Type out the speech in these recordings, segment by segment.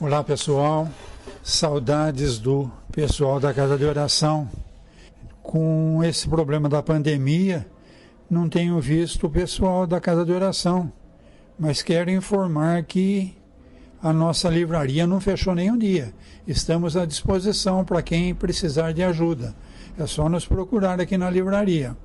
Olá pessoal, saudades do pessoal da Casa de Oração. Com esse problema da pandemia, não tenho visto o pessoal da Casa de Oração, mas quero informar que a nossa livraria não fechou nenhum dia. Estamos à disposição para quem precisar de ajuda. É só nos procurar aqui na livraria.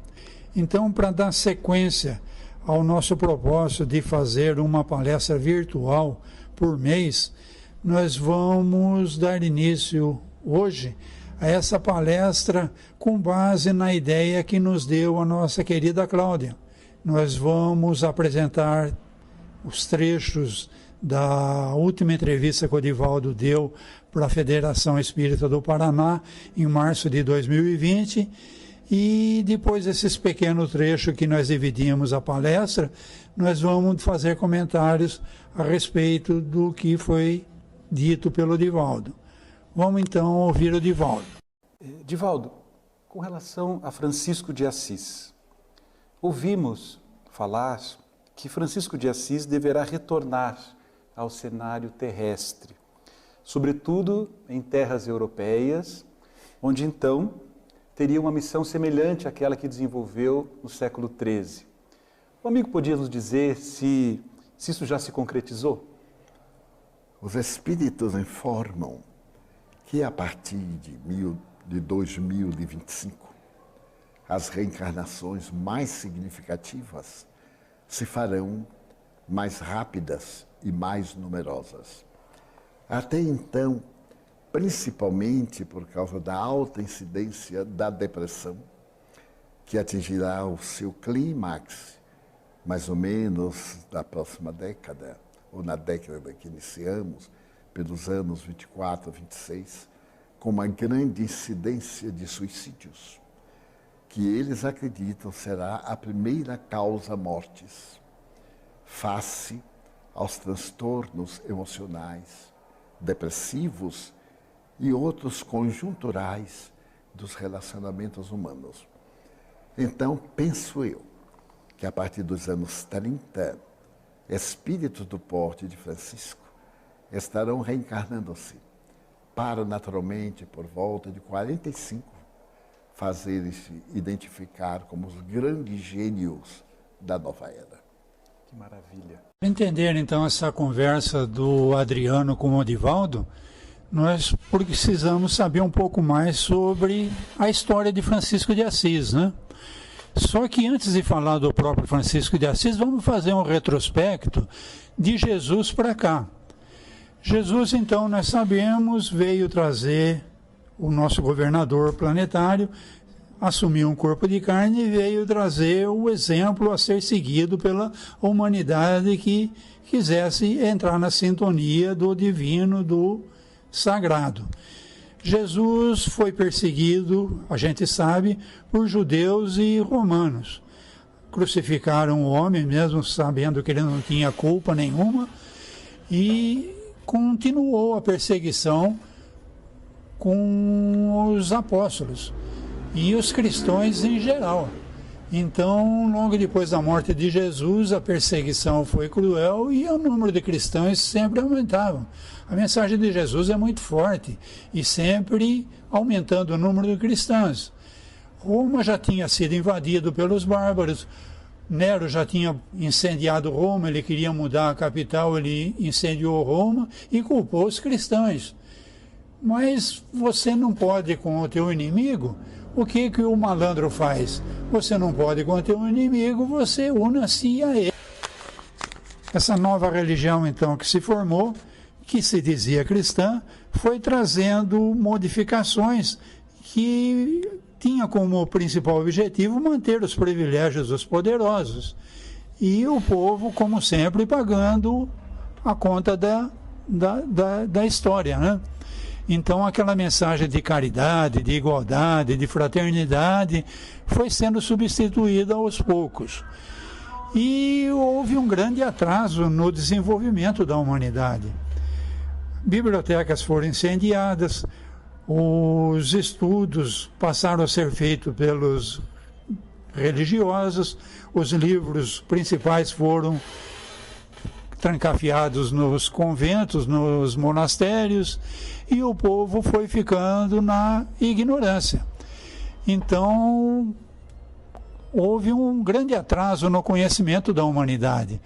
Então, para dar sequência ao nosso propósito de fazer uma palestra virtual por mês, nós vamos dar início hoje a essa palestra com base na ideia que nos deu a nossa querida Cláudia. Nós vamos apresentar os trechos da última entrevista que o Divaldo deu para a Federação Espírita do Paraná em março de 2020 e depois desses pequenos trechos que nós dividimos a palestra, nós vamos fazer comentários a respeito do que foi dito pelo Divaldo. Vamos então ouvir o Divaldo. Divaldo, com relação a Francisco de Assis, ouvimos falar que Francisco de Assis deverá retornar ao cenário terrestre, sobretudo em terras europeias, onde então teria uma missão semelhante àquela que desenvolveu no século XIII. O amigo podia nos dizer se isso já se concretizou? Os espíritos informam que a partir de 2025, as reencarnações mais significativas se farão mais rápidas e mais numerosas. Até então, principalmente por causa da alta incidência da depressão, que atingirá o seu clímax, mais ou menos na próxima década, ou na década que iniciamos, pelos anos 24 a 26, com uma grande incidência de suicídios, que eles acreditam será a primeira causa mortes, face aos transtornos emocionais, depressivos e outros conjunturais dos relacionamentos humanos. Então, penso eu, que a partir dos anos 30, espíritos do porte de Francisco estarão reencarnando-se para, naturalmente, por volta de 45, fazerem-se identificar como os grandes gênios da nova era. Que maravilha! Para entender, então, essa conversa do Adriano com o Divaldo, nós precisamos saber um pouco mais sobre a história de Francisco de Assis, né? Só que antes de falar do próprio Francisco de Assis, vamos fazer um retrospecto de Jesus para cá. Jesus, então, nós sabemos, veio trazer o nosso governador planetário, assumiu um corpo de carne e veio trazer o exemplo a ser seguido pela humanidade que quisesse entrar na sintonia do divino, do sagrado. Jesus foi perseguido, a gente sabe, por judeus e romanos. Crucificaram o homem, mesmo sabendo que ele não tinha culpa nenhuma, e continuou a perseguição com os apóstolos e os cristãos em geral. Então, logo depois da morte de Jesus, a perseguição foi cruel e o número de cristãos sempre aumentava. A mensagem de Jesus é muito forte e sempre aumentando o número de cristãos. Roma já tinha sido invadido pelos bárbaros, Nero já tinha incendiado Roma, ele queria mudar a capital, ele incendiou Roma e culpou os cristãos. Mas você não pode com o teu inimigo. O que o malandro faz? Você não pode com o teu inimigo, você una-se a ele. Essa nova religião, então, que se formou, que se dizia cristã, foi trazendo modificações que tinha como principal objetivo manter os privilégios dos poderosos. E o povo, como sempre, pagando a conta da história, né? Então, aquela mensagem de caridade, de igualdade, de fraternidade, foi sendo substituída aos poucos. E houve um grande atraso no desenvolvimento da humanidade. Bibliotecas foram incendiadas, os estudos passaram a ser feitos pelos religiosos, os livros principais foram trancafiados nos conventos, nos monastérios, e o povo foi ficando na ignorância. Então, houve um grande atraso no conhecimento da humanidade.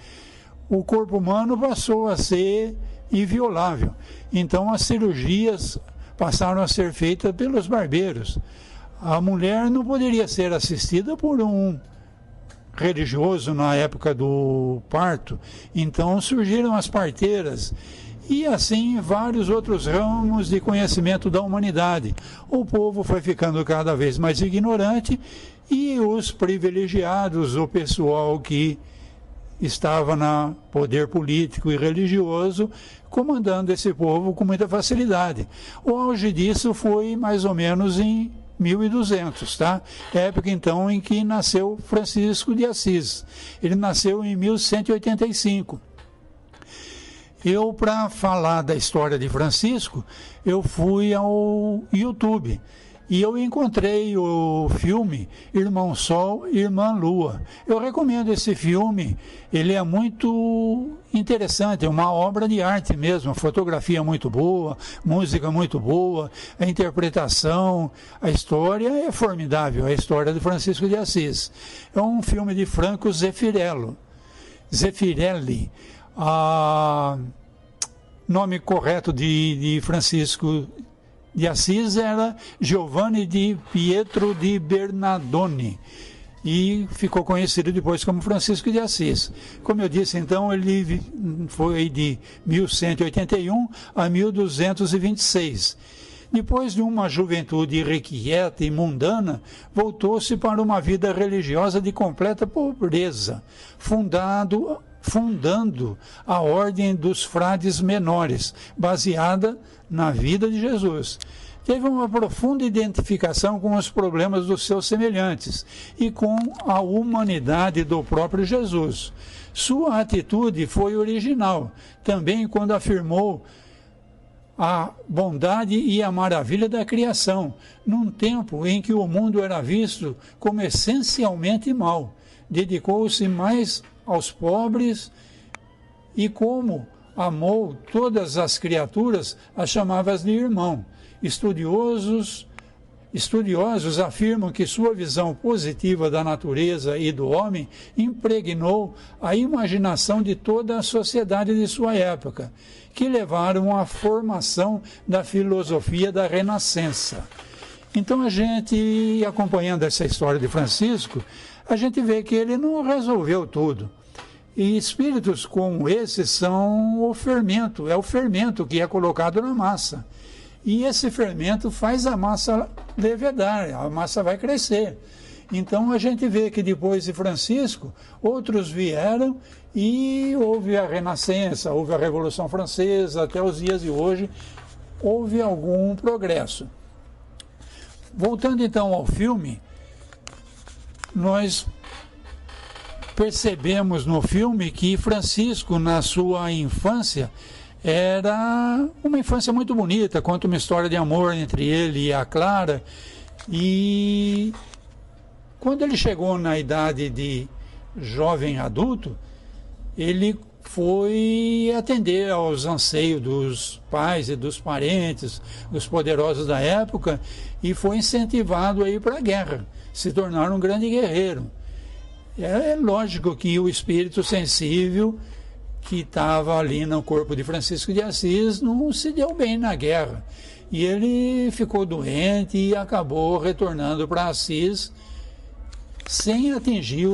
O corpo humano passou a ser inviolável. Então, as cirurgias passaram a ser feitas pelos barbeiros. A mulher não poderia ser assistida por um religioso na época do parto. Então, surgiram as parteiras. E assim, vários outros ramos de conhecimento da humanidade. O povo foi ficando cada vez mais ignorante e os privilegiados, o pessoal que estava no poder político e religioso, comandando esse povo com muita facilidade. O auge disso foi mais ou menos em 1200, tá? Época então em que nasceu Francisco de Assis. Ele nasceu em 1185. Eu, para falar da história de Francisco, eu fui ao YouTube e eu encontrei o filme Irmão Sol e Irmã Lua. Eu recomendo esse filme, ele é muito interessante, é uma obra de arte mesmo, a fotografia muito boa, música muito boa, a interpretação, a história é formidável, a história de Francisco de Assis. É um filme de Franco Zeffirelli. Nome correto de Francisco de Assis era Giovanni di Pietro di Bernardone e ficou conhecido depois como Francisco de Assis. Como eu disse, então, ele foi de 1181 a 1226. Depois de uma juventude irrequieta e mundana, voltou-se para uma vida religiosa de completa pobreza, fundando a Ordem dos Frades Menores, baseada na vida de Jesus. Teve uma profunda identificação com os problemas dos seus semelhantes e com a humanidade do próprio Jesus. Sua atitude foi original, também quando afirmou a bondade e a maravilha da criação, num tempo em que o mundo era visto como essencialmente mau. Dedicou-se mais aos pobres e, como amou todas as criaturas, as chamava de irmão. Estudiosos afirmam que sua visão positiva da natureza e do homem impregnou a imaginação de toda a sociedade de sua época, que levaram à formação da filosofia da Renascença. Então, a gente, acompanhando essa história de Francisco, a gente vê que ele não resolveu tudo. E espíritos como esses são o fermento, é o fermento que é colocado na massa. E esse fermento faz a massa levedar, a massa vai crescer. Então a gente vê que depois de Francisco, outros vieram e houve a Renascença, houve a Revolução Francesa, até os dias de hoje houve algum progresso. Voltando então ao filme, nós percebemos no filme que Francisco, na sua infância, era uma infância muito bonita, conta uma história de amor entre ele e a Clara, e quando ele chegou na idade de jovem adulto, ele foi atender aos anseios dos pais e dos parentes, dos poderosos da época, e foi incentivado a ir para a guerra, se tornar um grande guerreiro. É lógico que o espírito sensível que estava ali no corpo de Francisco de Assis não se deu bem na guerra. E ele ficou doente e acabou retornando para Assis sem atingir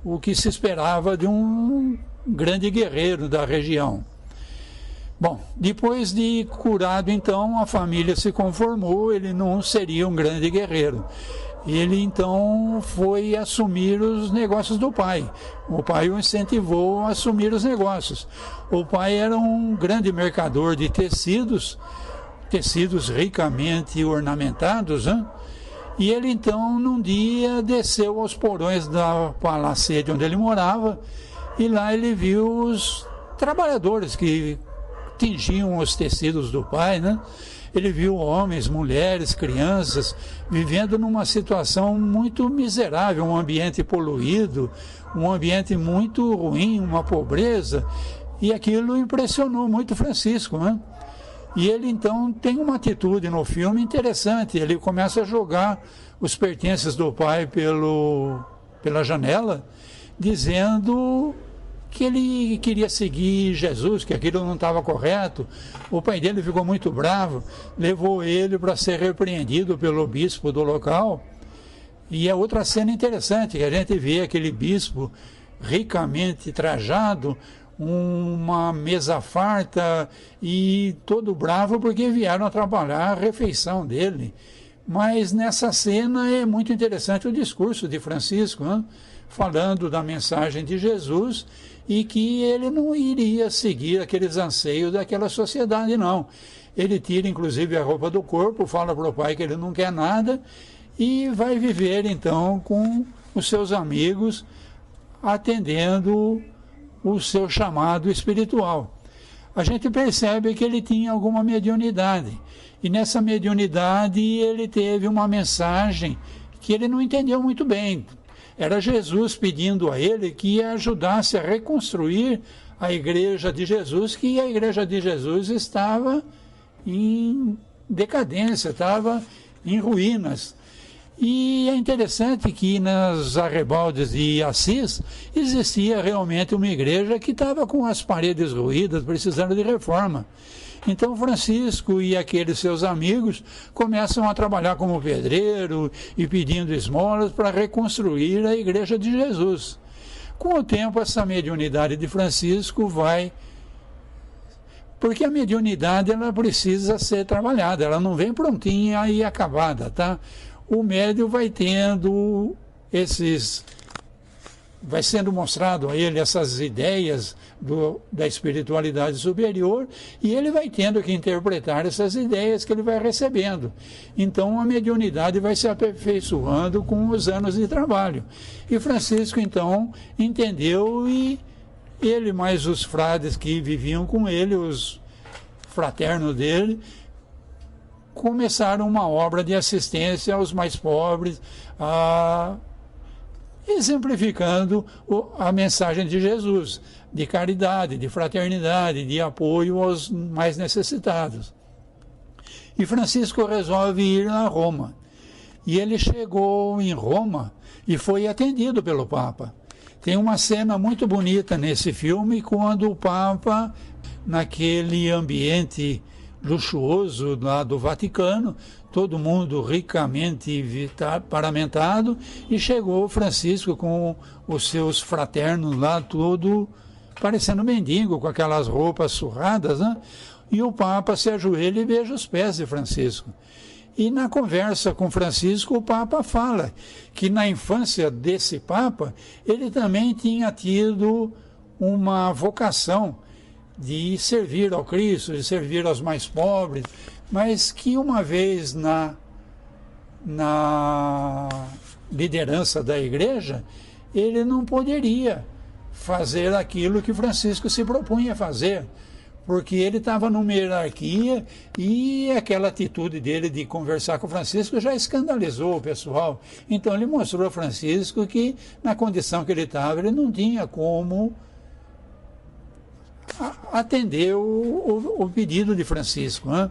o que se esperava de um grande guerreiro da região. Bom, depois de curado, então, a família se conformou, ele não seria um grande guerreiro. Ele então foi assumir os negócios do pai. O pai o incentivou a assumir os negócios. O pai era um grande mercador de tecidos ricamente ornamentados, hein? E ele então, num dia, desceu aos porões da palacete onde ele morava, e lá ele viu os trabalhadores que tingiam os tecidos do pai, né? ele viu homens, mulheres, crianças vivendo numa situação muito miserável, um ambiente poluído, um ambiente muito ruim, uma pobreza, e aquilo impressionou muito Francisco, né? E ele então tem uma atitude no filme interessante, ele começa a jogar os pertences do pai pela janela, dizendo que ele queria seguir Jesus, que aquilo não estava correto. O pai dele ficou muito bravo, levou ele para ser repreendido pelo bispo do local. E é outra cena interessante, que a gente vê aquele bispo ricamente trajado, uma mesa farta e todo bravo porque vieram atrapalhar a refeição dele. Mas nessa cena é muito interessante o discurso de Francisco, né? Falando da mensagem de Jesus e que ele não iria seguir aqueles anseios daquela sociedade, não. Ele tira, inclusive, a roupa do corpo, fala para o pai que ele não quer nada e vai viver, então, com os seus amigos, atendendo o seu chamado espiritual. A gente percebe que ele tinha alguma mediunidade, e nessa mediunidade ele teve uma mensagem que ele não entendeu muito bem. Era Jesus pedindo a ele que ajudasse a reconstruir a igreja de Jesus, que a igreja de Jesus estava em decadência, estava em ruínas. E é interessante que nas arrebaldes de Assis existia realmente uma igreja que estava com as paredes ruídas, precisando de reforma. Então Francisco e aqueles seus amigos começam a trabalhar como pedreiro e pedindo esmolas para reconstruir a igreja de Jesus. Com o tempo, essa mediunidade de Francisco vai... Porque a mediunidade ela precisa ser trabalhada, ela não vem prontinha e acabada, tá? O médium vai tendo vai sendo mostrado a ele essas ideias da espiritualidade superior e ele vai tendo que interpretar essas ideias que ele vai recebendo. Então a mediunidade vai se aperfeiçoando com os anos de trabalho. E Francisco então entendeu e ele mais os frades que viviam com ele, os fraternos dele, começaram uma obra de assistência aos mais pobres, exemplificando a mensagem de Jesus, de caridade, de fraternidade, de apoio aos mais necessitados. E Francisco resolve ir a Roma. E ele chegou em Roma e foi atendido pelo Papa. Tem uma cena muito bonita nesse filme, quando o Papa, naquele ambiente luxuoso lá do Vaticano, todo mundo ricamente paramentado, e chegou Francisco com os seus fraternos lá, todo parecendo mendigo, com aquelas roupas surradas, né? E o Papa se ajoelha e beija os pés de Francisco. E na conversa com Francisco, o Papa fala que na infância desse Papa, ele também tinha tido uma vocação de servir ao Cristo, de servir aos mais pobres, mas que uma vez na liderança da igreja, ele não poderia fazer aquilo que Francisco se propunha fazer, porque ele estava numa hierarquia e aquela atitude dele de conversar com Francisco já escandalizou o pessoal. Então ele mostrou a Francisco que, na condição que ele estava, ele não tinha como atender o pedido de Francisco, né?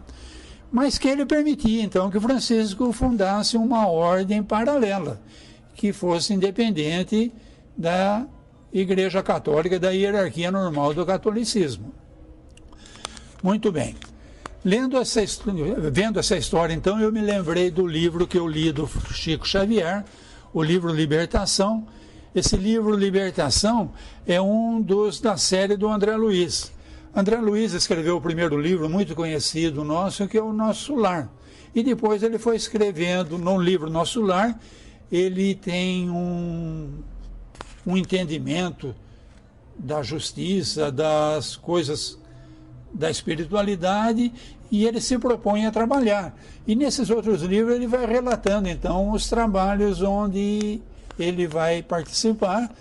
Mas que ele permitia, então, que Francisco fundasse uma ordem paralela, que fosse independente da Igreja Católica, da hierarquia normal do catolicismo. Muito bem. Vendo essa história, então, eu me lembrei do livro que eu li do Chico Xavier, o livro Libertação. Esse livro Libertação é um dos da série do André Luiz. André Luiz escreveu o primeiro livro muito conhecido nosso, que é o Nosso Lar. E depois ele foi escrevendo no livro Nosso Lar, ele tem um entendimento da justiça, das coisas da espiritualidade, e ele se propõe a trabalhar. E nesses outros livros ele vai relatando, então, os trabalhos onde ele vai participar,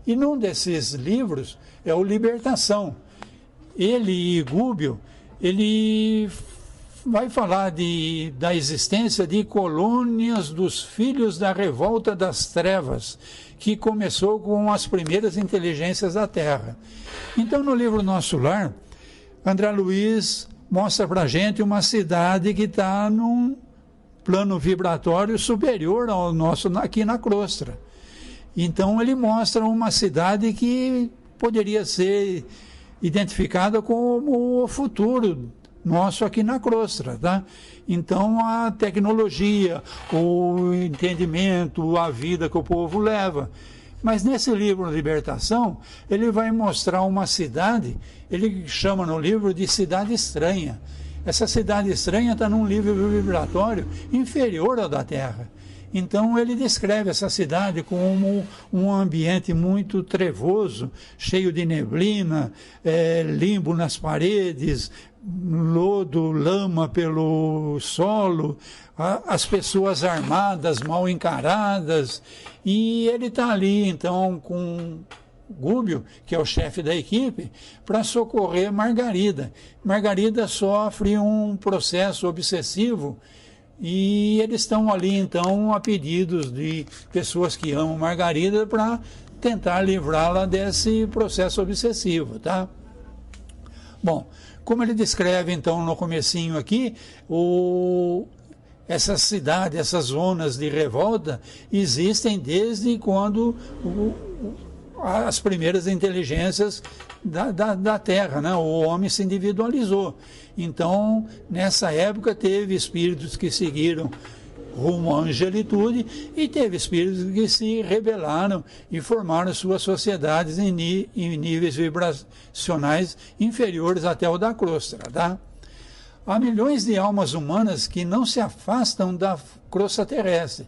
e num desses livros é o Libertação. Ele e Gúbio, ele vai falar da existência de colônias dos filhos da revolta das trevas, que começou com as primeiras inteligências da Terra. Então, no livro Nosso Lar, André Luiz mostra para a gente uma cidade que está num plano vibratório superior ao nosso aqui na crosta. Então, ele mostra uma cidade que poderia ser identificada como o futuro nosso aqui na crosta, tá? Então, a tecnologia, o entendimento, a vida que o povo leva. Mas nesse livro Libertação, ele vai mostrar uma cidade, ele chama no livro de cidade estranha. Essa cidade estranha está num nível vibratório inferior ao da Terra. Então ele descreve essa cidade como um ambiente muito trevoso, cheio de neblina, limbo nas paredes, lodo, lama pelo solo, as pessoas armadas, mal encaradas, e ele está ali então com Gúbio, que é o chefe da equipe, para socorrer Margarida. Margarida sofre um processo obsessivo e eles estão ali então a pedidos de pessoas que amam Margarida para tentar livrá-la desse processo obsessivo, tá? Bom, como ele descreve então no comecinho aqui, essa cidade, essas zonas de revolta existem desde quando as primeiras inteligências da Terra, né? O homem se individualizou. Então, nessa época, teve espíritos que seguiram rumo à angelitude e teve espíritos que se rebelaram e formaram suas sociedades em níveis vibracionais inferiores até o da crosta, tá? Há milhões de almas humanas que não se afastam da crosta terrestre.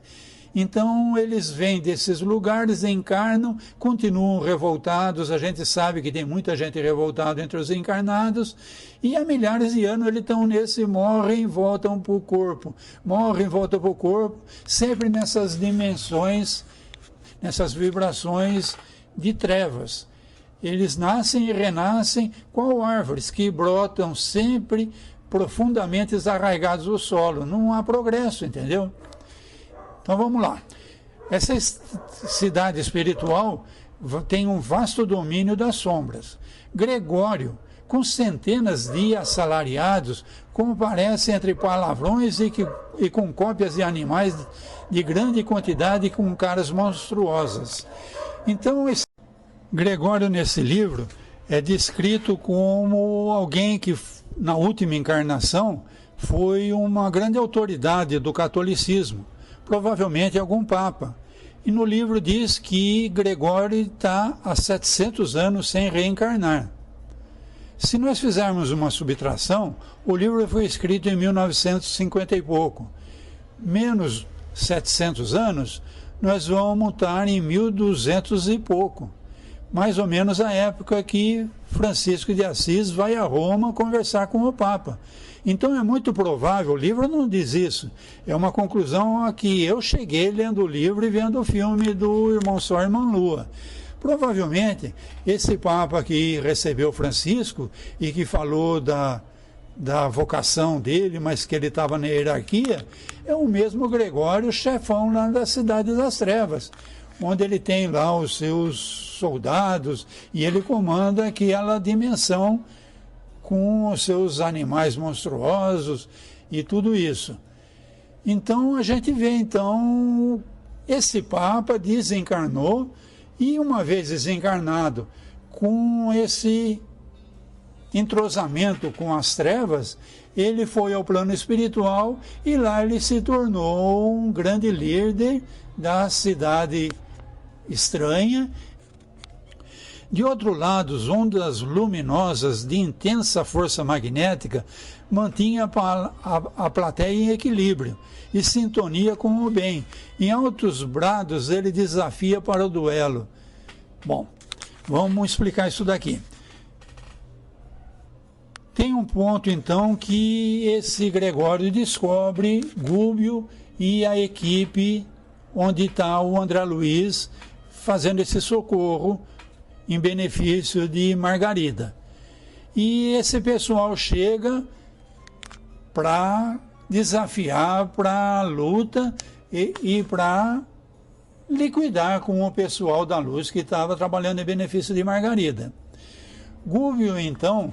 Então, eles vêm desses lugares, encarnam, continuam revoltados. A gente sabe que tem muita gente revoltada entre os encarnados. E há milhares de anos eles estão morrem e voltam para o corpo. Morrem e voltam para o corpo, sempre nessas dimensões, nessas vibrações de trevas. Eles nascem e renascem qual árvores que brotam sempre profundamente arraigados no solo. Não há progresso, entendeu? Então vamos lá. Essa cidade espiritual tem um vasto domínio das sombras. Gregório, com centenas de assalariados, comparece entre palavrões e com cópias de animais de grande quantidade com caras monstruosas. Então, Gregório, nesse livro, é descrito como alguém que, na última encarnação, foi uma grande autoridade do catolicismo. Provavelmente algum papa. E no livro diz que Gregório está há 700 anos sem reencarnar. Se nós fizermos uma subtração, o livro foi escrito em 1950 e pouco. Menos 700 anos, nós vamos estar em 1200 e pouco. Mais ou menos a época que Francisco de Assis vai a Roma conversar com o Papa. Então é muito provável, o livro não diz isso, é uma conclusão a que eu cheguei lendo o livro e vendo o filme do Irmão Sol e Irmã Lua. Provavelmente, esse Papa que recebeu Francisco e que falou da vocação dele, mas que ele estava na hierarquia, é o mesmo Gregório, chefão lá da Cidade das Trevas, onde ele tem lá os seus soldados e ele comanda aquela dimensão com os seus animais monstruosos e tudo isso. Então a gente vê, então, esse Papa desencarnou e uma vez desencarnado, com esse entrosamento com as trevas, ele foi ao plano espiritual e lá ele se tornou um grande líder da cidade estranha. De outro lado, as ondas luminosas de intensa força magnética mantinham a plateia em equilíbrio e sintonia com o bem. Em altos brados, ele desafia para o duelo. Bom, vamos explicar isso daqui. Tem um ponto, então, que esse Gregório descobre Gúbio e a equipe onde está o André Luiz fazendo esse socorro em benefício de Margarida. E esse pessoal chega para desafiar, para a luta e para liquidar com o pessoal da Luz que estava trabalhando em benefício de Margarida. Gúbio, então,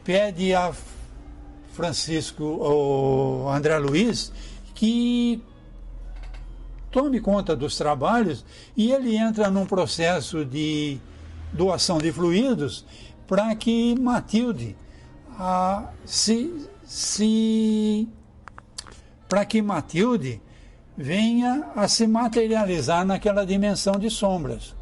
pede a Francisco, ou André Luiz, que tome conta dos trabalhos, e ele entra num processo de doação de fluidos para que Matilde para que Matilde venha a se materializar naquela dimensão de sombras.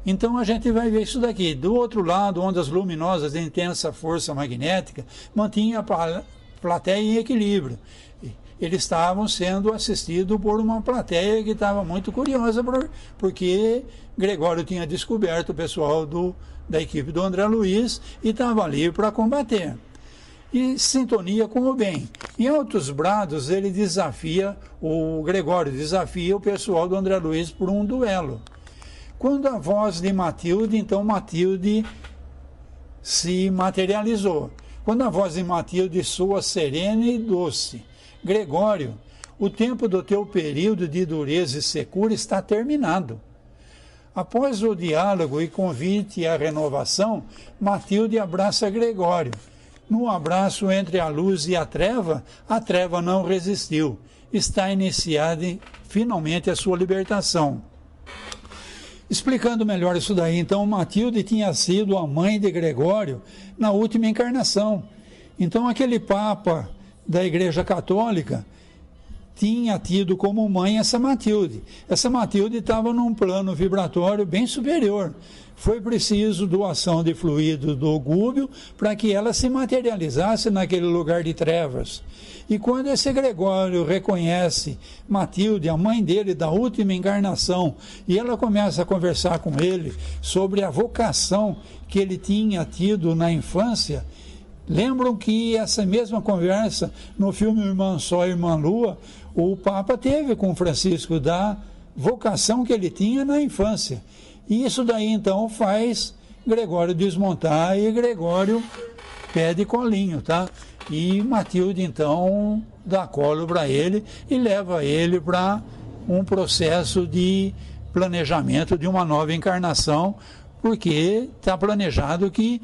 Então a gente vai ver isso daqui. Do outro lado, ondas luminosas de intensa força magnética mantinham a plateia em equilíbrio. Eles estavam sendo assistidos por uma plateia que estava muito curiosa, porque Gregório tinha descoberto o pessoal da equipe do André Luiz e estava ali para combater. E sintonia com o bem. Em altos brados, o Gregório desafia o pessoal do André Luiz por um duelo. Quando a voz de Matilde, então Matilde se materializou. Quando a voz de Matilde soa serena e doce: Gregório, o tempo do teu período de dureza e secura está terminado. Após o diálogo e convite à renovação, Matilde abraça Gregório. No abraço entre a luz e a treva não resistiu. Está iniciada finalmente a sua libertação. Explicando melhor isso daí, então, Matilde tinha sido a mãe de Gregório na última encarnação. Então, aquele Papa da Igreja Católica tinha tido como mãe essa Matilde. Essa Matilde estava num plano vibratório bem superior. Foi preciso doação de fluido do Gúbio para que ela se materializasse naquele lugar de trevas. E quando esse Gregório reconhece Matilde, a mãe dele da última encarnação, e ela começa a conversar com ele sobre a vocação que ele tinha tido na infância, lembram que essa mesma conversa no filme Irmã Sol e Irmã Lua, o Papa teve com Francisco da vocação que ele tinha na infância. E isso daí então faz Gregório desmontar e Gregório pede colinho, tá? E Matilde então dá colo para ele e leva ele para um processo de planejamento de uma nova encarnação, porque está planejado que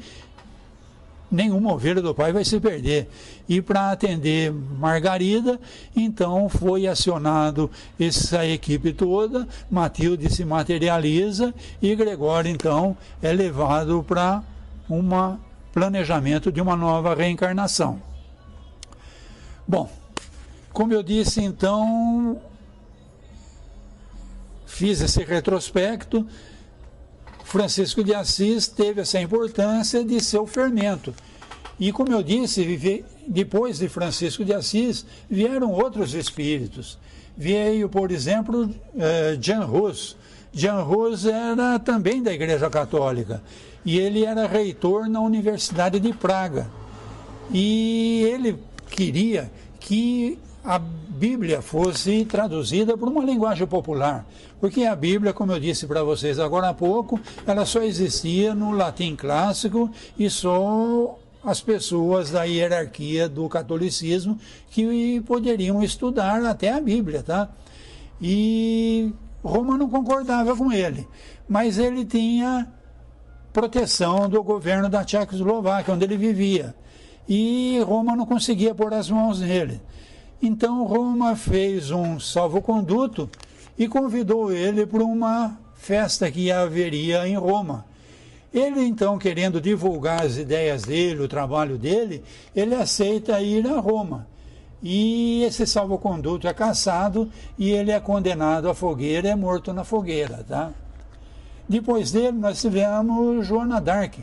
nenhuma ovelha do pai vai se perder. E para atender Margarida, então foi acionado essa equipe toda, Matilde se materializa e Gregório então é levado para um planejamento de uma nova reencarnação. Bom, como eu disse então, fiz esse retrospecto. Francisco de Assis teve essa importância de ser o fermento. E como eu disse, depois de Francisco de Assis, vieram outros espíritos. Veio, por exemplo, Jean Rus. Jean Rus era também da Igreja Católica. E ele era reitor na Universidade de Praga. E ele queria que a Bíblia fosse traduzida por uma linguagem popular, porque a Bíblia, como eu disse para vocês agora há pouco, ela só existia no latim clássico e só as pessoas da hierarquia do catolicismo que poderiam estudar até a Bíblia, tá? E Roma não concordava com ele, mas ele tinha proteção do governo da Tchecoslováquia, onde ele vivia, e Roma não conseguia pôr as mãos nele. Então Roma fez um salvo-conduto e convidou ele para uma festa que haveria em Roma. Ele então, querendo divulgar as ideias dele, o trabalho dele, ele aceita ir a Roma. E esse salvo-conduto é caçado e ele é condenado à fogueira, é morto na fogueira, tá? Depois dele nós tivemos Joana d'Arc.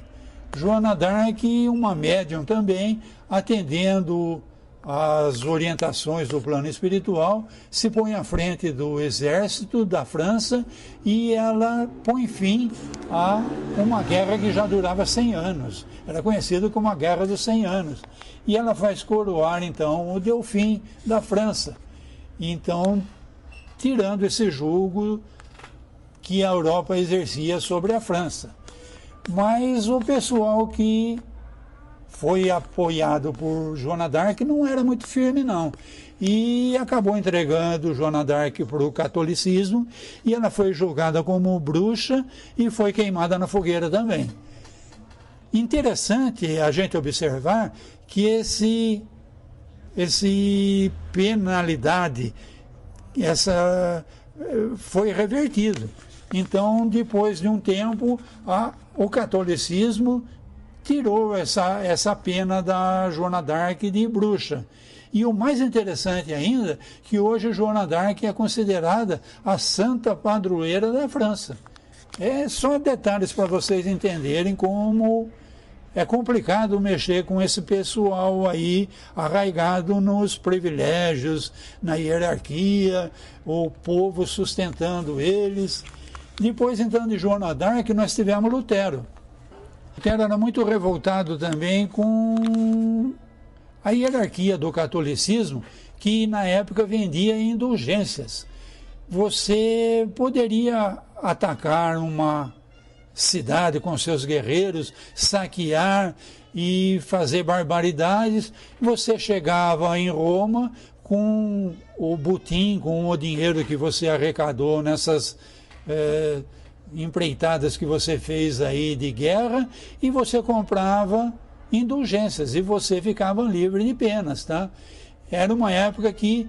Joana d'Arc, uma médium também, atendendo as orientações do plano espiritual, se põe à frente do exército da França e ela põe fim a uma guerra que já durava 100 anos. Era conhecida como a Guerra dos 100 Anos. E ela faz coroar, então, o Delfim da França. Então, tirando esse jugo que a Europa exercia sobre a França. Mas o pessoal que foi apoiado por Joana d'Arc, não era muito firme, não. E acabou entregando Joana d'Arc para o catolicismo, e ela foi julgada como bruxa e foi queimada na fogueira também. Interessante a gente observar que esse penalidade foi revertido. Então, depois de um tempo, o catolicismo tirou essa pena da Joana d'Arc de bruxa. E o mais interessante ainda, que hoje Joana d'Arc é considerada a santa padroeira da França. É só detalhes para vocês entenderem como é complicado mexer com esse pessoal aí arraigado nos privilégios, na hierarquia, o povo sustentando eles. Depois, então, de Joana d'Arc, nós tivemos Lutero. Lutero era muito revoltado também com a hierarquia do catolicismo, que na época vendia indulgências. Você poderia atacar uma cidade com seus guerreiros, saquear e fazer barbaridades. Você chegava em Roma com o butim, com o dinheiro que você arrecadou nessas empreitadas que você fez aí de guerra, e você comprava indulgências e você ficava livre de penas, tá? Era uma época que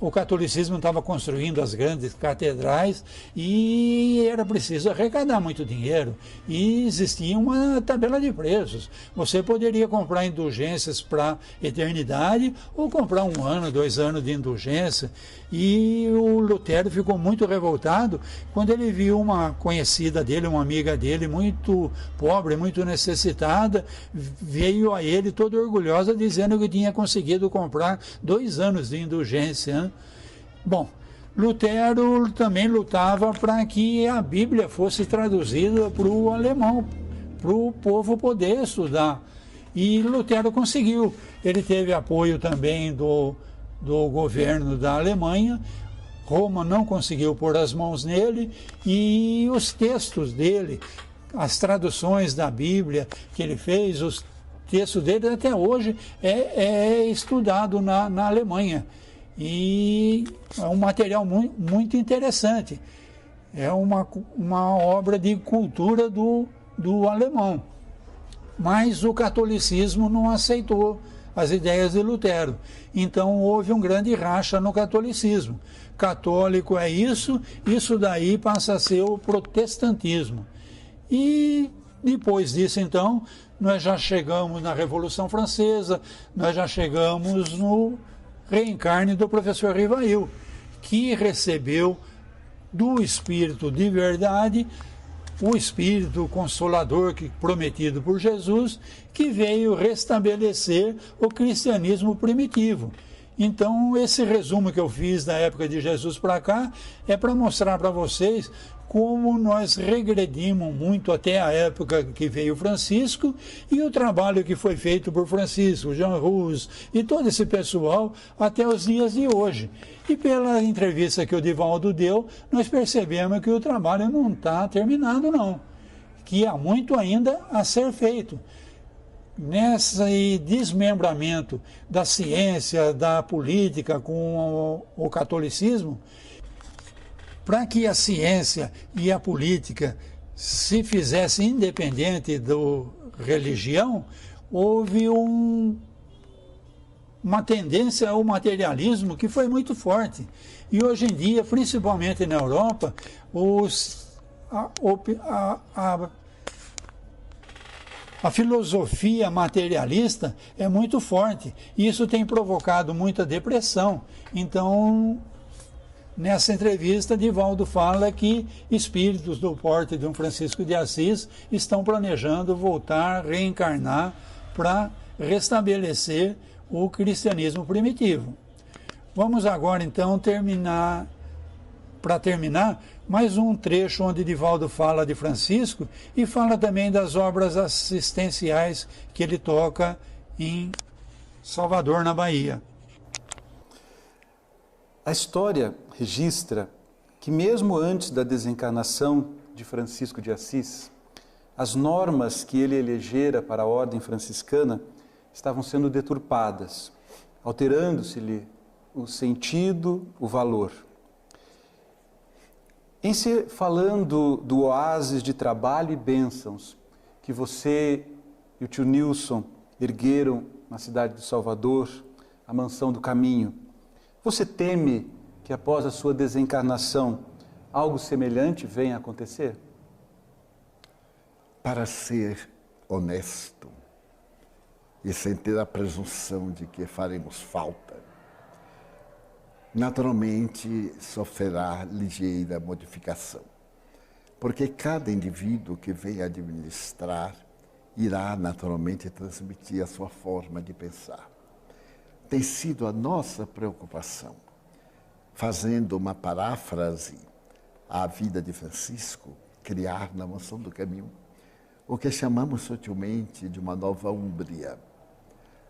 o catolicismo estava construindo as grandes catedrais e era preciso arrecadar muito dinheiro, e existia uma tabela de preços. Você poderia comprar indulgências para eternidade ou comprar 1 ano, 2 anos de indulgência. E o Lutero ficou muito revoltado quando ele viu uma conhecida dele, uma amiga dele, muito pobre, muito necessitada, veio a ele toda orgulhosa dizendo que tinha conseguido comprar 2 anos de indulgência, né? Bom, Lutero também lutava para que a Bíblia fosse traduzida para o alemão, para o povo poder estudar. E Lutero conseguiu. Ele teve apoio também do governo da Alemanha. Roma não conseguiu pôr as mãos nele, e os textos dele, as traduções da Bíblia que ele fez, os textos dele até hoje é estudado na Alemanha. E é um material muito interessante. É uma obra de cultura do alemão. Mas o catolicismo não aceitou as ideias de Lutero. Então houve um grande racha no catolicismo. Católico é isso daí passa a ser o protestantismo. E depois disso, então, nós já chegamos na Revolução Francesa, nós já chegamos no reencarne do professor Rivail, que recebeu do Espírito de verdade, o Espírito Consolador prometido por Jesus, que veio restabelecer o cristianismo primitivo. Então, esse resumo que eu fiz da época de Jesus para cá é para mostrar para vocês como nós regredimos muito até a época que veio Francisco, e o trabalho que foi feito por Francisco, Jean Rus e todo esse pessoal até os dias de hoje. E pela entrevista que o Divaldo deu, nós percebemos que o trabalho não está terminado, não, que há muito ainda a ser feito. Nesse desmembramento da ciência, da política com o catolicismo, para que a ciência e a política se fizessem independente da religião, houve uma tendência ao materialismo que foi muito forte. E hoje em dia, principalmente na Europa, a filosofia materialista é muito forte, e isso tem provocado muita depressão. Então, nessa entrevista, Divaldo fala que espíritos do porte de um Francisco de Assis estão planejando voltar, reencarnar, para restabelecer o cristianismo primitivo. Vamos agora, então, terminar mais um trecho onde Divaldo fala de Francisco e fala também das obras assistenciais que ele toca em Salvador, na Bahia. A história registra que mesmo antes da desencarnação de Francisco de Assis, as normas que ele elegera para a ordem franciscana estavam sendo deturpadas, alterando-se-lhe o sentido, o valor. Em se falando do oásis de trabalho e bênçãos que você e o tio Nilson ergueram na cidade de Salvador, a Mansão do Caminho, você teme que após a sua desencarnação algo semelhante venha a acontecer? Para ser honesto e sem ter a presunção de que faremos falta, naturalmente sofrerá ligeira modificação, porque cada indivíduo que vem administrar irá naturalmente transmitir a sua forma de pensar. Tem sido a nossa preocupação, fazendo uma paráfrase à vida de Francisco, criar na Mansão do Caminho o que chamamos sutilmente de uma nova Úmbria.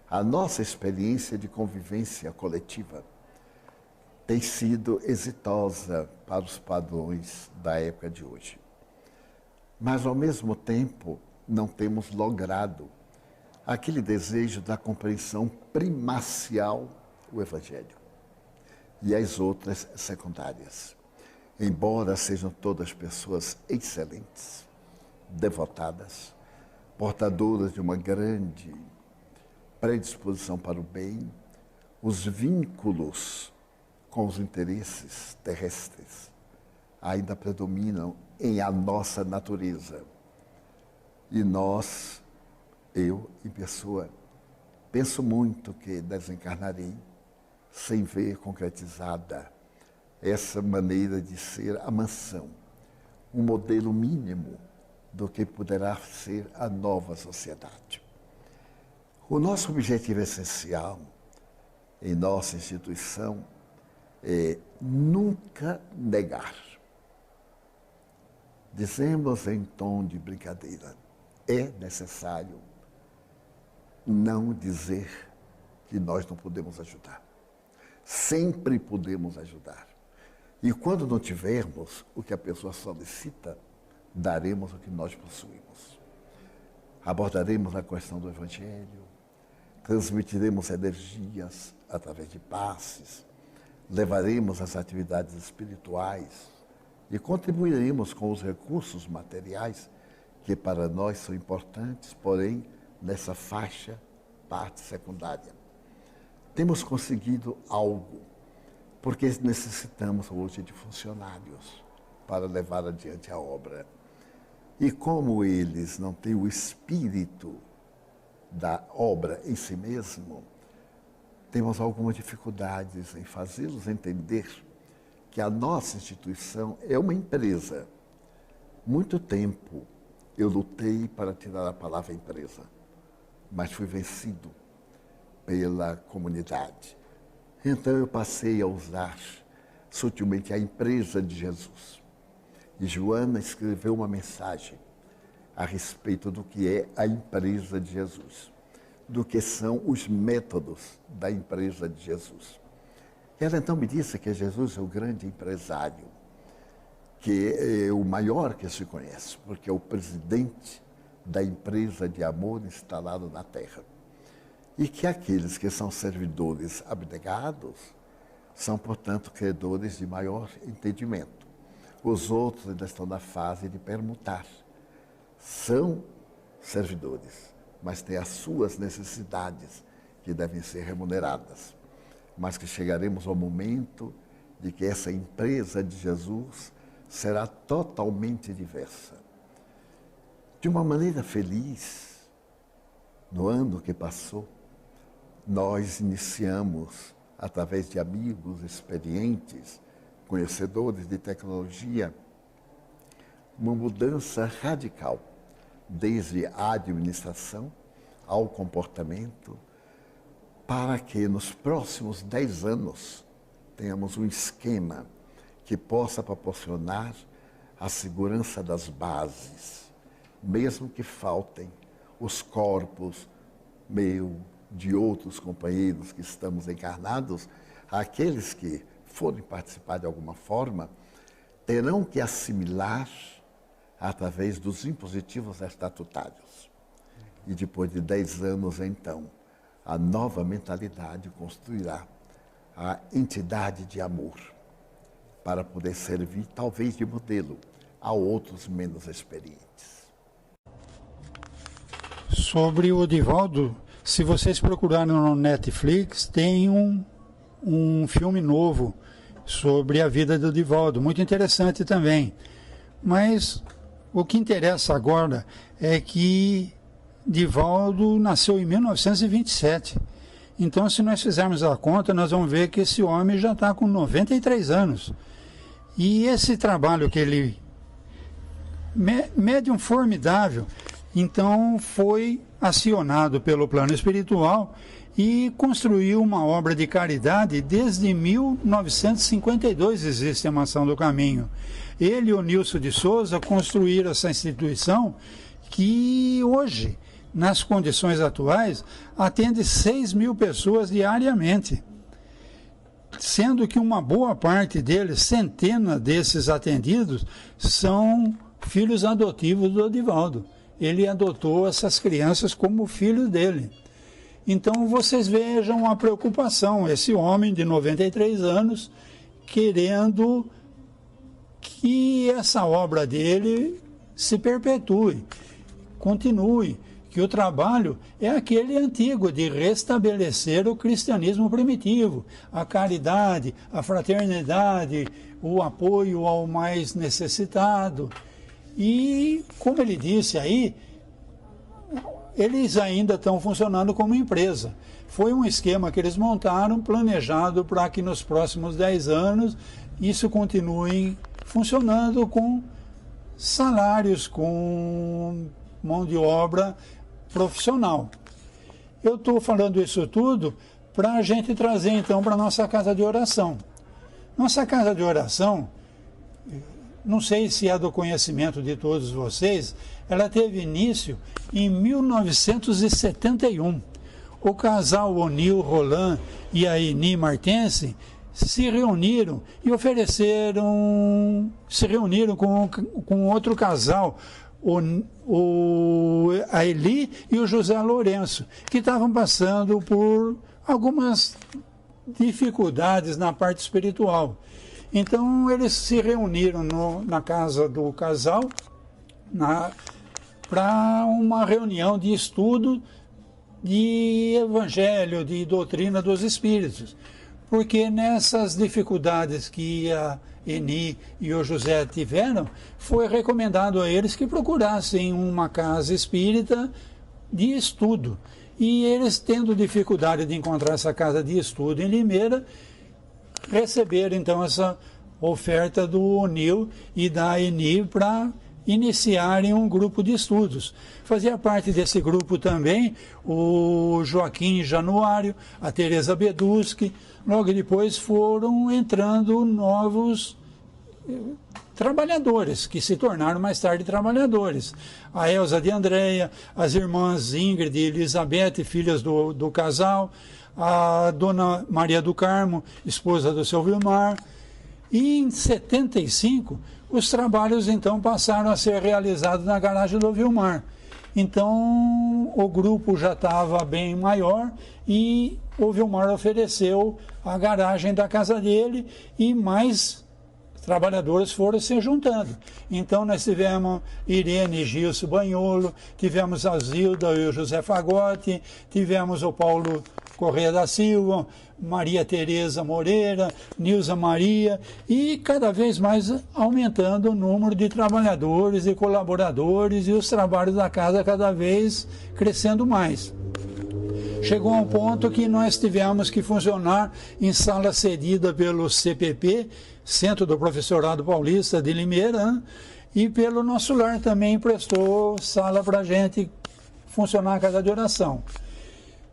A nossa experiência de convivência coletiva tem sido exitosa para os padrões da época de hoje. Mas, ao mesmo tempo, não temos logrado aquele desejo da compreensão primacial do Evangelho e as outras secundárias. Embora sejam todas pessoas excelentes, devotadas, portadoras de uma grande predisposição para o bem, os vínculos com os interesses terrestres ainda predominam em a nossa natureza. E nós, eu em pessoa, penso muito que desencarnarei sem ver concretizada essa maneira de ser a mansão, um modelo mínimo do que poderá ser a nova sociedade. O nosso objetivo essencial em nossa instituição é nunca negar. Dizemos em tom de brincadeira, é necessário não dizer que nós não podemos ajudar. Sempre podemos ajudar. E quando não tivermos o que a pessoa solicita, daremos o que nós possuímos. Abordaremos a questão do Evangelho, transmitiremos energias através de passes, levaremos as atividades espirituais e contribuiremos com os recursos materiais que para nós são importantes, porém, nessa faixa, parte secundária. Temos conseguido algo, porque necessitamos hoje de funcionários para levar adiante a obra. E como eles não têm o espírito da obra em si mesmo, temos algumas dificuldades em fazê-los entender que a nossa instituição é uma empresa. Muito tempo eu lutei para tirar a palavra empresa, mas fui vencido pela comunidade. Então eu passei a usar sutilmente a empresa de Jesus. E Joana escreveu uma mensagem a respeito do que é a empresa de Jesus, do que são os métodos da empresa de Jesus. Ela então me disse que Jesus é o grande empresário, que é o maior que se conhece, porque é o presidente da empresa de amor instalado na terra. E que aqueles que são servidores abnegados são, portanto, credores de maior entendimento. Os outros ainda estão na fase de permutar. São servidores, mas têm as suas necessidades que devem ser remuneradas. Mas que chegaremos ao momento de que essa empresa de Jesus será totalmente diversa. De uma maneira feliz, no ano que passou, nós iniciamos, através de amigos experientes, conhecedores de tecnologia, uma mudança radical, desde a administração ao comportamento, para que nos próximos 10 anos tenhamos um esquema que possa proporcionar a segurança das bases, mesmo que faltem os corpos meu, de outros companheiros que estamos encarnados, aqueles que forem participar de alguma forma, terão que assimilar através dos impositivos estatutários. E depois de 10 anos, então, a nova mentalidade construirá a entidade de amor para poder servir, talvez, de modelo a outros menos experientes. Sobre o Divaldo, se vocês procurarem no Netflix, tem um filme novo sobre a vida do Divaldo, muito interessante também. Mas o que interessa agora é que Divaldo nasceu em 1927. Então, se nós fizermos a conta, nós vamos ver que esse homem já está com 93 anos. E esse trabalho que ele... médium formidável, então foi acionado pelo plano espiritual e construiu uma obra de caridade. Desde 1952 existe a Mansão do Caminho. Ele e o Nilson de Souza construíram essa instituição que hoje, nas condições atuais, atende 6.000 pessoas diariamente. Sendo que uma boa parte deles, centenas desses atendidos, são filhos adotivos do Divaldo. Ele adotou essas crianças como filho dele. Então vocês vejam a preocupação, esse homem de 93 anos querendo que essa obra dele se perpetue, continue, que o trabalho é aquele antigo de restabelecer o cristianismo primitivo, a caridade, a fraternidade, o apoio ao mais necessitado. E, como ele disse aí, eles ainda estão funcionando como empresa. Foi um esquema que eles montaram, planejado para que nos próximos 10 anos isso continue funcionando com salários, com mão de obra profissional. Eu estou falando isso tudo para a gente trazer então para a nossa casa de oração. Nossa casa de oração, não sei se é do conhecimento de todos vocês, ela teve início em 1971. O casal Onil Roland e a Eni Martense se reuniram e se reuniram com outro casal, a Eli e o José Lourenço, que estavam passando por algumas dificuldades na parte espiritual. Então, eles se reuniram na casa do casal para uma reunião de estudo de evangelho, de doutrina dos espíritos. Porque nessas dificuldades que a Eni e o José tiveram, foi recomendado a eles que procurassem uma casa espírita de estudo. E eles, tendo dificuldade de encontrar essa casa de estudo em Limeira, receberam então essa oferta do Onil e da Eni para iniciarem um grupo de estudos. Fazia parte desse grupo também o Joaquim Januário, a Teresa Beduski. Logo depois foram entrando novos trabalhadores, que se tornaram mais tarde trabalhadores. A Elza de Andréia, as irmãs Ingrid e Elizabeth, filhas do casal, a dona Maria do Carmo, esposa do seu Vilmar. E em 75, os trabalhos então passaram a ser realizados na garagem do Vilmar. Então o grupo já estava bem maior e o Vilmar ofereceu a garagem da casa dele e mais trabalhadores foram se juntando. Então nós tivemos Irene e Gilson Banholo, tivemos a Zilda e o José Fagotti, tivemos o Paulo Correia da Silva, Maria Tereza Moreira, Nilza Maria, e cada vez mais aumentando o número de trabalhadores e colaboradores e os trabalhos da casa cada vez crescendo mais. Chegou a um ponto que nós tivemos que funcionar em sala cedida pelo CPP, Centro do Professorado Paulista de Limeira, né? E pelo Nosso Lar também emprestou sala para a gente funcionar a casa de oração.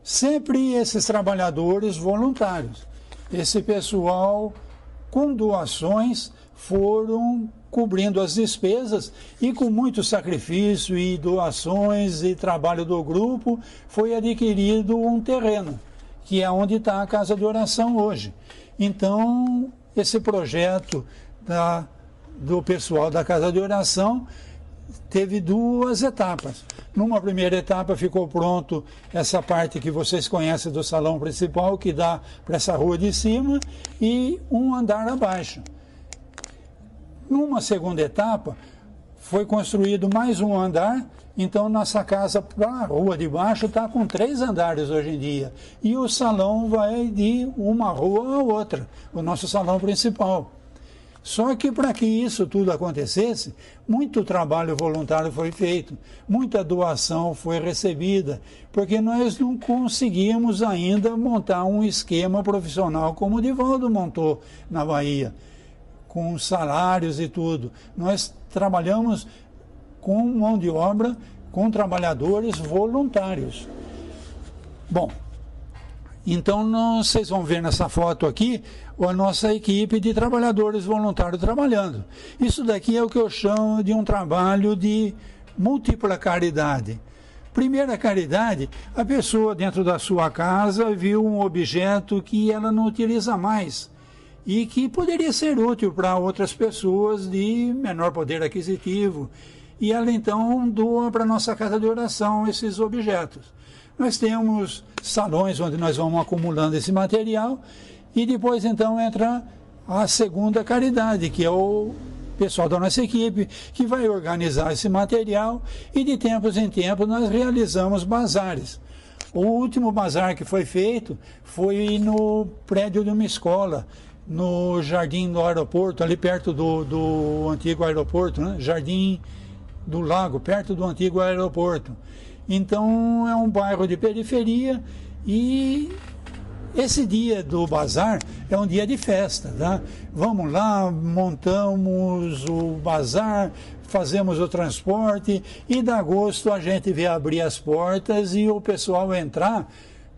Sempre esses trabalhadores voluntários, esse pessoal com doações foram cobrindo as despesas e com muito sacrifício e doações e trabalho do grupo foi adquirido um terreno, que é onde está a casa de oração hoje. Então, esse projeto do pessoal da casa de oração teve duas etapas. Numa primeira etapa ficou pronto essa parte que vocês conhecem do salão principal, que dá para essa rua de cima, e um andar abaixo. Numa segunda etapa, foi construído mais um andar, então nossa casa para a rua de baixo está com 3 andares hoje em dia. E o salão vai de uma rua a outra, o nosso salão principal. Só que para que isso tudo acontecesse, muito trabalho voluntário foi feito, muita doação foi recebida, porque nós não conseguimos ainda montar um esquema profissional como o Divaldo montou na Bahia, com salários e tudo. Nós trabalhamos com mão de obra, com trabalhadores voluntários. Bom, então vocês vão ver nessa foto aqui a nossa equipe de trabalhadores voluntários trabalhando. Isso daqui é o que eu chamo de um trabalho de múltipla caridade. Primeira caridade, a pessoa dentro da sua casa viu um objeto que ela não utiliza mais e que poderia ser útil para outras pessoas de menor poder aquisitivo. E ela então doa para a nossa casa de oração esses objetos. Nós temos salões onde nós vamos acumulando esse material e depois então entra a segunda caridade, que é o pessoal da nossa equipe, que vai organizar esse material e de tempos em tempos nós realizamos bazares. O último bazar que foi feito foi no prédio de uma escola, no Jardim do Aeroporto, ali perto do antigo aeroporto, né? Jardim do Lago, perto do antigo aeroporto. Então é um bairro de periferia e esse dia do bazar é um dia de festa, tá? Vamos lá, montamos o bazar, fazemos o transporte e dá gosto a gente ver abrir as portas e o pessoal entrar,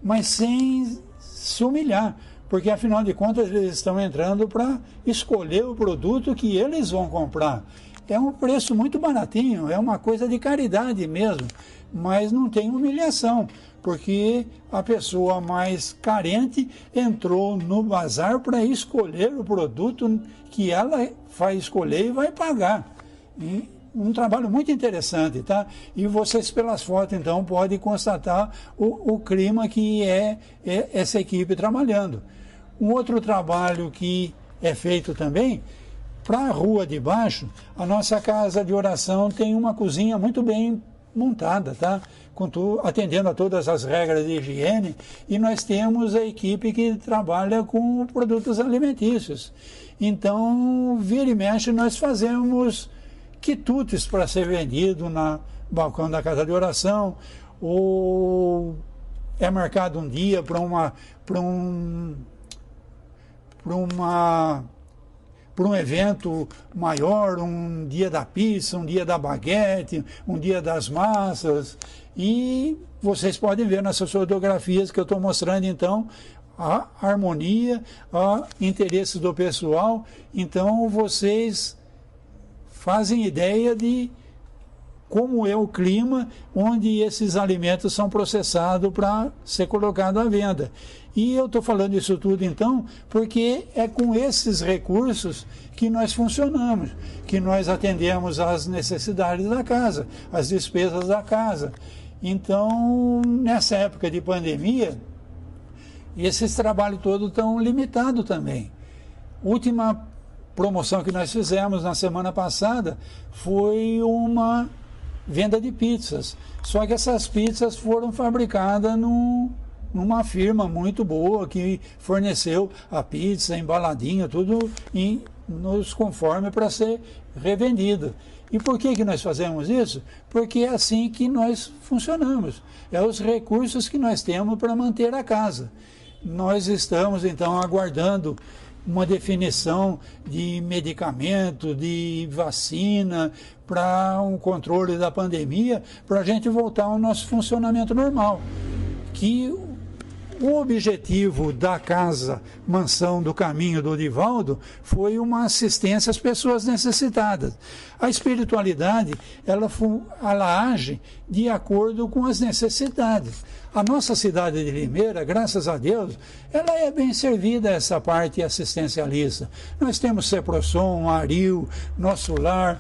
mas sem se humilhar, porque afinal de contas eles estão entrando para escolher o produto que eles vão comprar. É um preço muito baratinho, é uma coisa de caridade mesmo, mas não tem humilhação, porque a pessoa mais carente entrou no bazar para escolher o produto que ela vai escolher e vai pagar. E um trabalho muito interessante, tá? E vocês pelas fotos então podem constatar o clima que é essa equipe trabalhando. Um outro trabalho que é feito também, para a rua de baixo, a nossa casa de oração tem uma cozinha muito bem montada, tá? Atendendo a todas as regras de higiene, e nós temos a equipe que trabalha com produtos alimentícios. Então, vira e mexe, nós fazemos quitutes para ser vendido no balcão da casa de oração, ou é marcado um dia para um evento maior, um dia da pizza, um dia da baguete, um dia das massas. E vocês podem ver nessas fotografias que eu estou mostrando, então, a harmonia, o interesse do pessoal. Então, vocês fazem ideia de como é o clima onde esses alimentos são processados para ser colocado à venda. E eu estou falando isso tudo, então, porque é com esses recursos que nós funcionamos, que nós atendemos às necessidades da casa, às despesas da casa. Então, nessa época de pandemia, esses trabalhos todos estão limitados também. Última promoção que nós fizemos na semana passada foi uma venda de pizzas. Só que essas pizzas foram fabricadas numa firma muito boa que forneceu a pizza, embaladinha, tudo nos conforme para ser revendido. E por que nós fazemos isso? Porque é assim que nós funcionamos. É os recursos que nós temos para manter a casa. Nós estamos, então, aguardando uma definição de medicamento, de vacina, para um controle da pandemia, para a gente voltar ao nosso funcionamento normal. Que O objetivo da casa Mansão do Caminho do Divaldo foi uma assistência às pessoas necessitadas. A espiritualidade, ela age de acordo com as necessidades. A nossa cidade de Limeira, graças a Deus, ela é bem servida essa parte assistencialista. Nós temos Ceprosom, Aril, Nosso Lar,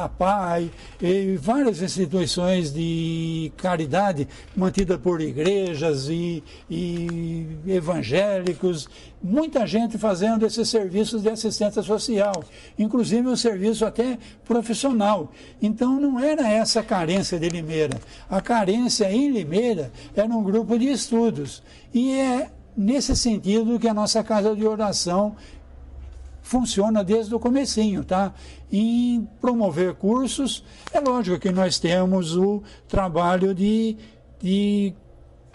a PAI, e várias instituições de caridade mantidas por igrejas e evangélicos, muita gente fazendo esses serviços de assistência social, inclusive um serviço até profissional. Então não era essa a carência de Limeira. A carência em Limeira era um grupo de estudos. E é nesse sentido que a nossa casa de oração funciona desde o comecinho, tá? Em promover cursos. É lógico que nós temos o trabalho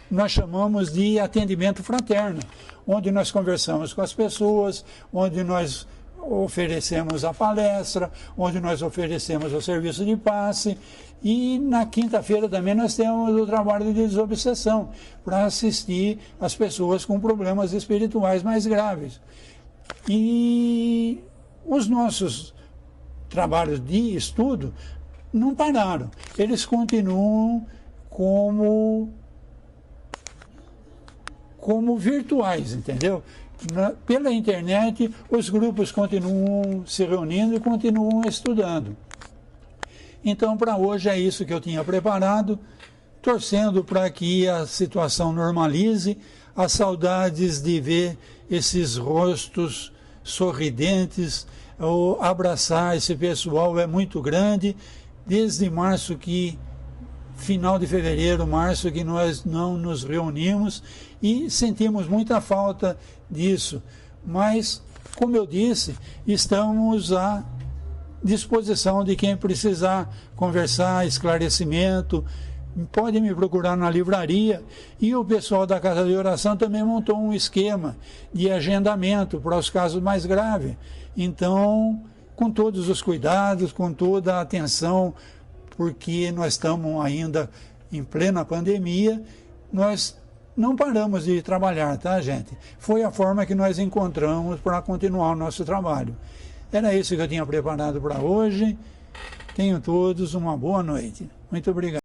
nós chamamos de atendimento fraterno, onde nós conversamos com as pessoas, onde nós oferecemos a palestra, onde nós oferecemos o serviço de passe. E na quinta-feira também nós temos o trabalho de desobsessão, para assistir as pessoas com problemas espirituais mais graves. E os nossos trabalhos de estudo não pararam, eles continuam como virtuais, entendeu? Pela internet, os grupos continuam se reunindo e continuam estudando. Então, para hoje é isso que eu tinha preparado, torcendo para que a situação normalize, as saudades de ver esses rostos sorridentes, abraçar esse pessoal é muito grande, desde março final de fevereiro, março, que nós não nos reunimos e sentimos muita falta disso. Mas, como eu disse, estamos à disposição de quem precisar conversar, esclarecimento, pode me procurar na livraria. E o pessoal da Casa de Oração também montou um esquema de agendamento para os casos mais graves. Então, com todos os cuidados, com toda a atenção, porque nós estamos ainda em plena pandemia, nós não paramos de trabalhar, tá, gente? Foi a forma que nós encontramos para continuar o nosso trabalho. Era isso que eu tinha preparado para hoje. Tenham todos uma boa noite. Muito obrigado.